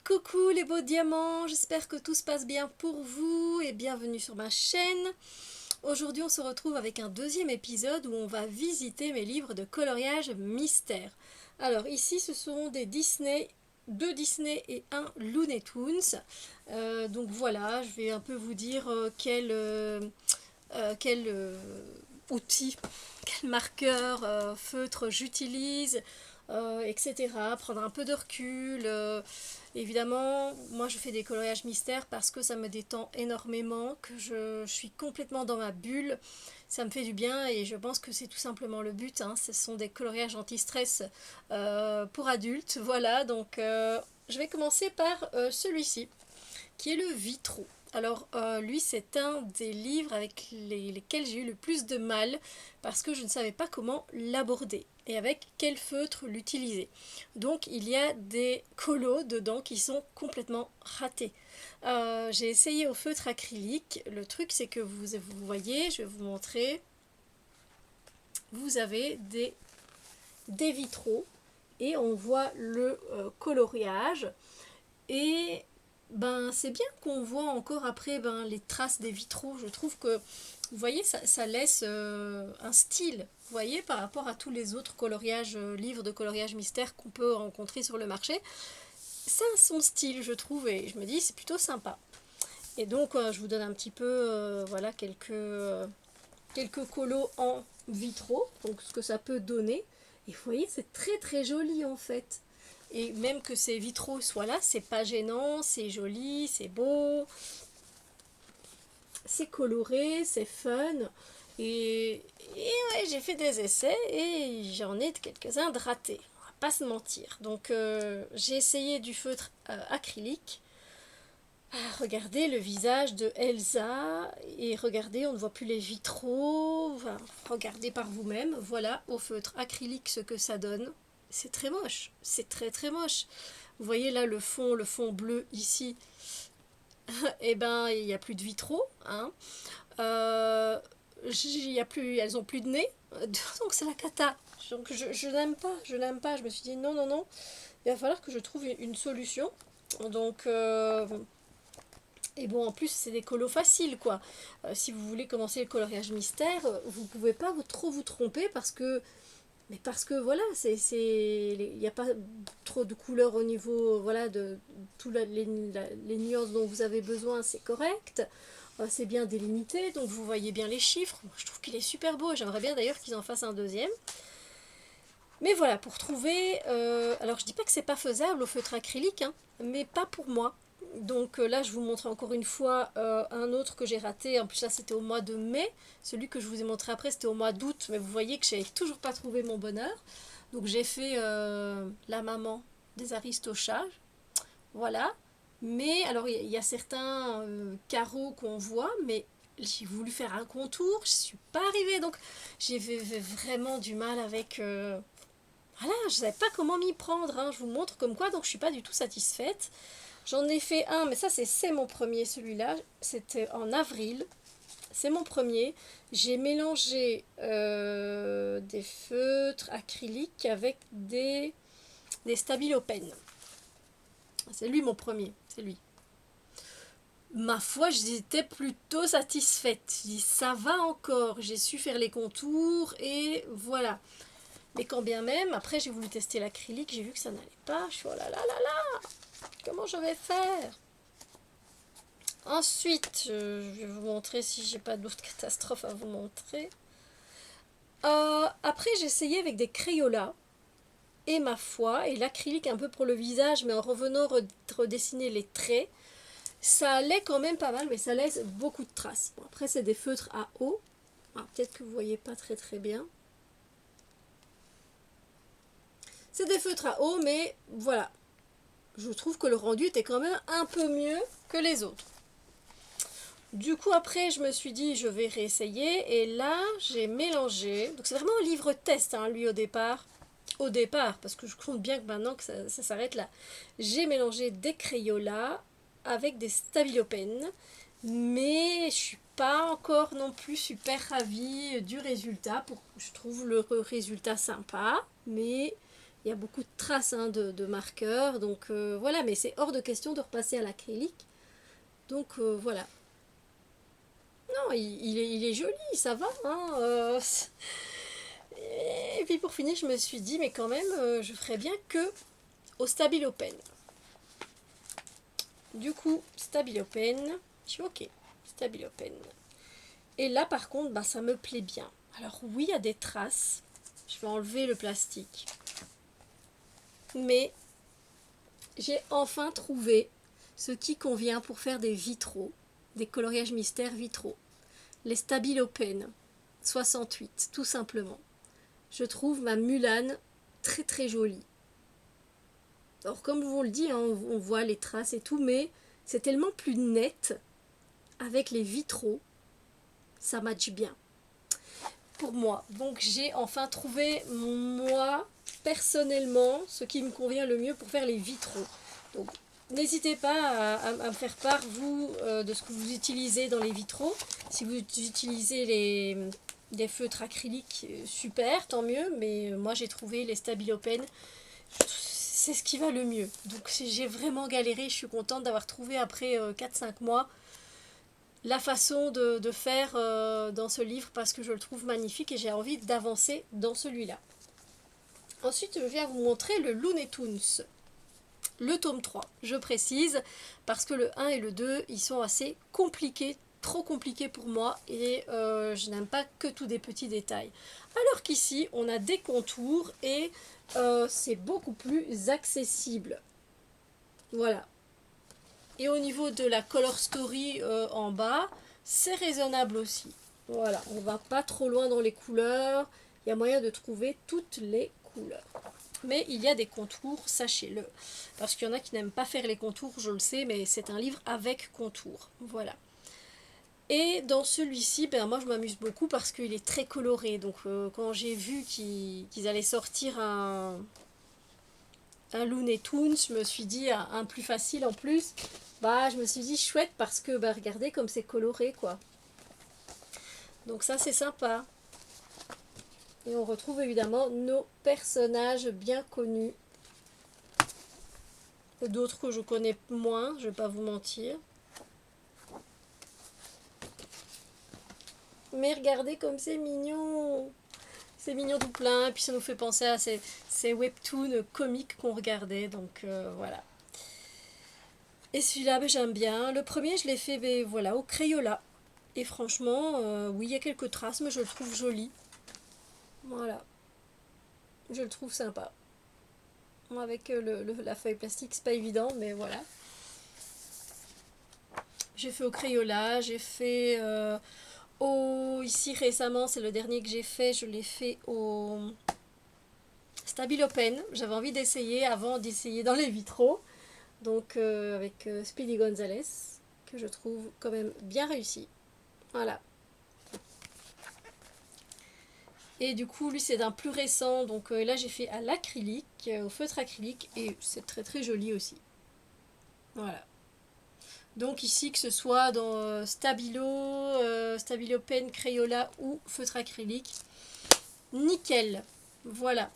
Coucou les beaux diamants, j'espère que tout se passe bien pour vous et bienvenue sur ma chaîne. Aujourd'hui on se retrouve avec un deuxième épisode où on va visiter mes livres de coloriage mystère. Alors ici ce sont des Disney, deux Disney et un Looney Tunes. Donc voilà, je vais un peu vous dire quel outil, quel marqueur, feutre j'utilise, etc. Prendre un peu de recul. Évidemment, moi je fais des coloriages mystères parce que ça me détend énormément, que je suis complètement dans ma bulle. Ça me fait du bien et je pense que c'est tout simplement le but, hein. Ce sont des coloriages anti-stress pour adultes. Voilà, donc je vais commencer par celui-ci qui est le Vitro. Alors lui c'est un des livres avec lesquels j'ai eu le plus de mal parce que je ne savais pas comment l'aborder et avec quel feutre l'utiliser. Donc il y a des colos dedans qui sont complètement ratés. J'ai essayé au feutre acrylique. Le truc c'est que vous voyez, je vais vous montrer, vous avez des vitraux et on voit le coloriage et ben c'est bien qu'on voit encore après les traces des vitraux. Je trouve que vous voyez ça laisse un style, vous voyez, par rapport à tous les autres coloriages, livres de coloriage mystère qu'on peut rencontrer sur le marché. Ça a son style, je trouve, et je me dis c'est plutôt sympa. Et donc je vous donne un petit peu voilà quelques colos en vitraux, donc ce que ça peut donner. Et vous voyez, c'est très très joli en fait. Et même que ces vitraux soient là, c'est pas gênant, c'est joli, c'est beau, c'est coloré, c'est fun. Et ouais, j'ai fait des essais et j'en ai quelques-uns de ratés, on va pas se mentir. Donc j'ai essayé du feutre acrylique. Ah, regardez le visage de Elsa et regardez, on ne voit plus les vitraux. Enfin, regardez par vous-même. Voilà au feutre acrylique ce que ça donne. C'est très moche, c'est très très moche. Vous voyez là le fond bleu ici. Eh ben il n'y a plus de vitraux, hein. Euh, y a plus, elles ont plus de nez, donc c'est la cata. Donc je n'aime pas, je n'aime pas. Je me suis dit non non non, il va falloir que je trouve une solution. Donc et bon, en plus, c'est des colos faciles, quoi. Si vous voulez commencer le coloriage mystère, vous ne pouvez pas trop vous tromper parce que... Mais parce que, voilà, il n'y a pas trop de couleurs au niveau, voilà, de toutes les nuances dont vous avez besoin, c'est correct. C'est bien délimité, donc vous voyez bien les chiffres. Moi, je trouve qu'il est super beau. J'aimerais bien d'ailleurs qu'ils en fassent un deuxième. Mais voilà, pour trouver... alors, je dis pas que c'est pas faisable au feutre acrylique, hein, mais pas pour moi. Donc là, je vous montre encore une fois un autre que j'ai raté. En plus, là, c'était au mois de mai. Celui que je vous ai montré après, c'était au mois d'août. Mais vous voyez que j'ai toujours pas trouvé mon bonheur. Donc j'ai fait la maman des Aristochats. Voilà. Mais alors, il y a certains carreaux qu'on voit, mais j'ai voulu faire un contour. Je suis pas arrivée. Donc j'ai vraiment du mal avec... voilà, je savais pas comment m'y prendre, hein. Je vous montre comme quoi, donc je suis pas du tout satisfaite. J'en ai fait un, mais ça c'est mon premier, celui-là. C'était en avril. C'est mon premier. J'ai mélangé des feutres acryliques avec des Stabilo Pen. C'est lui mon premier, c'est lui. Ma foi, j'étais plutôt satisfaite. Je dis, ça va encore. J'ai su faire les contours et voilà. Mais quand bien même, après j'ai voulu tester l'acrylique, j'ai vu que ça n'allait pas. Je suis oh là là là là, comment je vais faire? Ensuite, je vais vous montrer si j'ai pas d'autres catastrophes à vous montrer. Après, j'ai essayé avec des Crayolas et ma foi, et l'acrylique un peu pour le visage, mais en revenant redessiner les traits, ça allait quand même pas mal, mais ça laisse beaucoup de traces. Bon, après, c'est des feutres à eau. Peut-être que vous voyez pas très très bien. C'est des feutres à eau, mais voilà. Je trouve que le rendu était quand même un peu mieux que les autres. Du coup, après, je me suis dit, je vais réessayer. Et là, j'ai mélangé. Donc, c'est vraiment un livre test, hein, lui, au départ. Au départ, parce que je compte bien que maintenant que ça s'arrête là. J'ai mélangé des Crayolas avec des Stabilo Pen. Mais je suis pas encore non plus super ravie du résultat. Je trouve le résultat sympa, mais Il y a beaucoup de traces hein, de marqueurs. Donc voilà, mais c'est hors de question de repasser à l'acrylique. Donc voilà. Non, il est joli, ça va. Hein, et puis pour finir, je me suis dit, mais quand même, je ferais bien que au Stabilo Pen. Du coup, Stabilo Pen, je suis ok, Stabilo Pen. Et là, par contre, bah, ça me plaît bien. Alors oui, il y a des traces. Je vais enlever le plastique. Mais j'ai enfin trouvé ce qui convient pour faire des vitraux, des coloriages mystères vitraux. Les Stabilo Pen 68, tout simplement. Je trouve ma Mulan très très jolie. Alors comme je vous le dis, hein, on voit les traces et tout, mais c'est tellement plus net avec les vitraux, ça matche bien pour moi. Donc j'ai enfin trouvé moi personnellement ce qui me convient le mieux pour faire les vitraux. Donc n'hésitez pas à me faire part vous de ce que vous utilisez dans les vitraux. Si vous utilisez des feutres acryliques, super, tant mieux, mais moi j'ai trouvé les Stabilo Pen, c'est ce qui va le mieux. Donc j'ai vraiment galéré, je suis contente d'avoir trouvé après 4-5 mois la façon de faire dans ce livre parce que je le trouve magnifique et j'ai envie d'avancer dans celui-là. Ensuite, je viens vous montrer le Looney Tunes, le tome 3. Je précise parce que le 1 et le 2, ils sont assez compliqués, trop compliqués pour moi et je n'aime pas que tous des petits détails. Alors qu'ici, on a des contours et c'est beaucoup plus accessible. Voilà. Et au niveau de la color story en bas, c'est raisonnable aussi. Voilà, on va pas trop loin dans les couleurs. Il y a moyen de trouver toutes les couleurs. Mais il y a des contours, sachez-le. Parce qu'il y en a qui n'aiment pas faire les contours, je le sais, mais c'est un livre avec contours. Voilà. Et dans celui-ci, ben, moi je m'amuse beaucoup parce qu'il est très coloré. Donc quand j'ai vu qu'ils allaient sortir un Looney Tunes, je me suis dit un plus facile en plus. Bah, je me suis dit chouette parce que bah, regardez comme c'est coloré quoi. Donc ça c'est sympa. Et on retrouve évidemment nos personnages bien connus. D'autres que je connais moins, je vais pas vous mentir. Mais regardez comme c'est mignon. C'est mignon tout plein. Et puis ça nous fait penser à ces webtoons comiques qu'on regardait. Donc voilà. Et celui-là, ben, j'aime bien. Le premier, je l'ai fait ben, voilà, au Crayola. Et franchement, oui, il y a quelques traces, mais je le trouve joli. Voilà. Je le trouve sympa. Avec la feuille plastique, c'est pas évident, mais voilà. J'ai fait au Crayola, j'ai fait ici récemment, c'est le dernier que j'ai fait, je l'ai fait au Stabilo Pen. J'avais envie d'essayer avant d'essayer dans les vitraux. Donc avec Speedy Gonzales, que je trouve quand même bien réussi. Voilà. Et du coup, lui, c'est d'un plus récent. Donc là, j'ai fait à l'acrylique, au feutre acrylique. Et c'est très très joli aussi. Voilà. Donc ici, que ce soit dans Stabilo Pen, Crayola ou feutre acrylique, nickel. Voilà.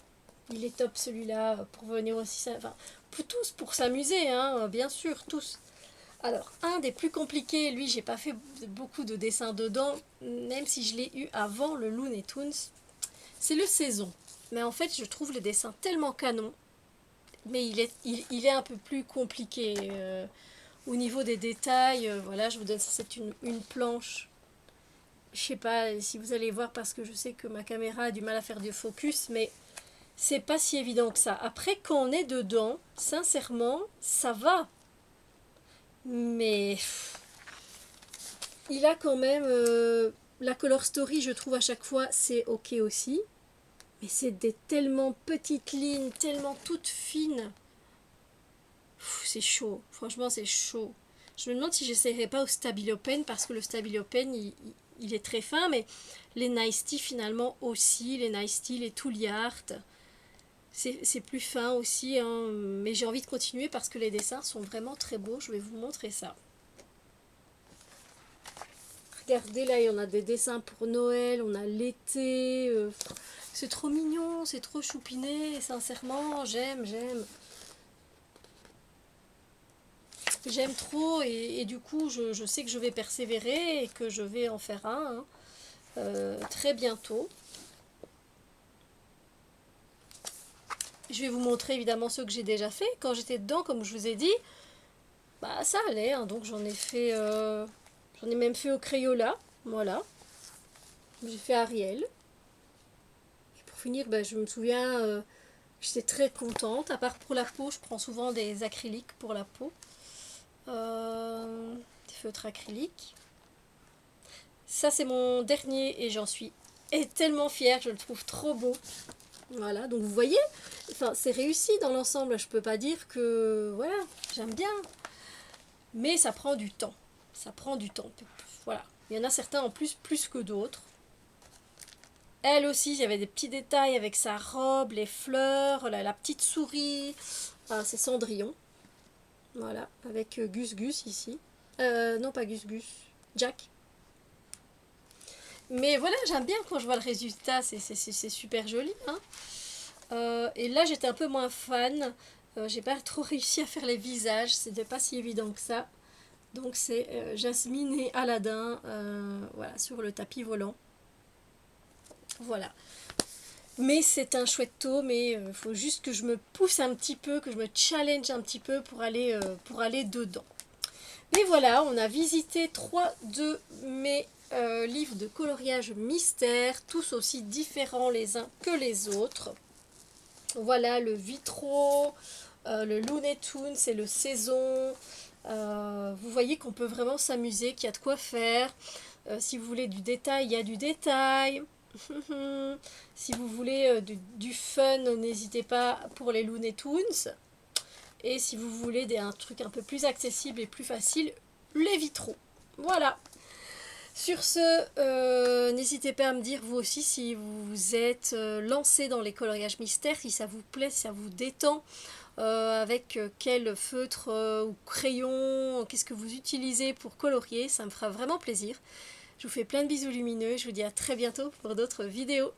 Il est top celui-là pour venir aussi. Enfin, pour tous, pour s'amuser, hein, bien sûr, tous. Alors, un des plus compliqués, lui, j'ai pas fait beaucoup de dessins dedans, même si je l'ai eu avant le Looney Tunes, c'est le Saison. Mais en fait, je trouve le dessin tellement canon, mais il est un peu plus compliqué. Au niveau des détails, voilà, je vous donne, c'est une planche. Je sais pas si vous allez voir parce que je sais que ma caméra a du mal à faire du focus, mais c'est pas si évident que ça. Après, quand on est dedans, sincèrement, ça va. Mais il a quand même la color story, je trouve à chaque fois, c'est ok aussi. Mais c'est des tellement petites lignes, tellement toutes fines. C'est chaud, franchement c'est chaud. Je me demande si j'essaierai pas au Stabilo Pen parce que le Stabilo Pen il est très fin, mais les Nice Tea finalement aussi, les Nice Tea, les Tooly Art, c'est plus fin aussi, hein. Mais j'ai envie de continuer parce que les dessins sont vraiment très beaux. Je vais vous montrer ça. Regardez là, il y en a des dessins pour Noël, on a l'été. C'est trop mignon, c'est trop choupiné, et sincèrement, j'aime. J'aime trop et du coup, je sais que je vais persévérer et que je vais en faire un hein, très bientôt. Je vais vous montrer évidemment ceux que j'ai déjà fait. Quand j'étais dedans, comme je vous ai dit, bah ça allait. Hein, donc j'en ai fait, j'en ai même fait au Crayola. Voilà. J'ai fait Ariel. Et pour finir, bah, je me souviens, j'étais très contente. À part pour la peau, je prends souvent des acryliques pour la peau. Des feutres acryliques. Ça c'est mon dernier et j'en suis tellement fière, je le trouve trop beau. Voilà, donc vous voyez, enfin, c'est réussi dans l'ensemble, je peux pas dire que voilà, j'aime bien. Mais ça prend du temps. Ça prend du temps. Voilà. Il y en a certains en plus que d'autres. Elle aussi, il y avait des petits détails avec sa robe, les fleurs, la petite souris. Ah, c'est Cendrillon. Voilà, avec Gus Gus ici. Non, pas Gus Gus. Jack. Mais voilà, j'aime bien quand je vois le résultat, c'est super joli. Hein. Et là, j'étais un peu moins fan. J'ai pas trop réussi à faire les visages, c'était pas si évident que ça. Donc c'est Jasmine et Aladdin voilà, sur le tapis volant. Voilà. Mais c'est un chouette tome et il faut juste que je me pousse un petit peu, que je me challenge un petit peu pour aller dedans. Et voilà, on a visité 3 de mes livres de coloriage mystère, tous aussi différents les uns que les autres. Voilà le Vitro, le Looney Tunes et le Saison. Vous voyez qu'on peut vraiment s'amuser, qu'il y a de quoi faire. Si vous voulez du détail, il y a du détail. Si vous voulez du fun, n'hésitez pas pour les Looney Tunes. Et si vous voulez un truc un peu plus accessible et plus facile, les vitraux. Voilà. Sur ce, n'hésitez pas à me dire vous aussi si vous vous êtes lancé dans les coloriages mystères, si ça vous plaît, si ça vous détend, avec quel feutre ou crayon, qu'est-ce que vous utilisez pour colorier, ça me fera vraiment plaisir. Je vous fais plein de bisous lumineux, je vous dis à très bientôt pour d'autres vidéos.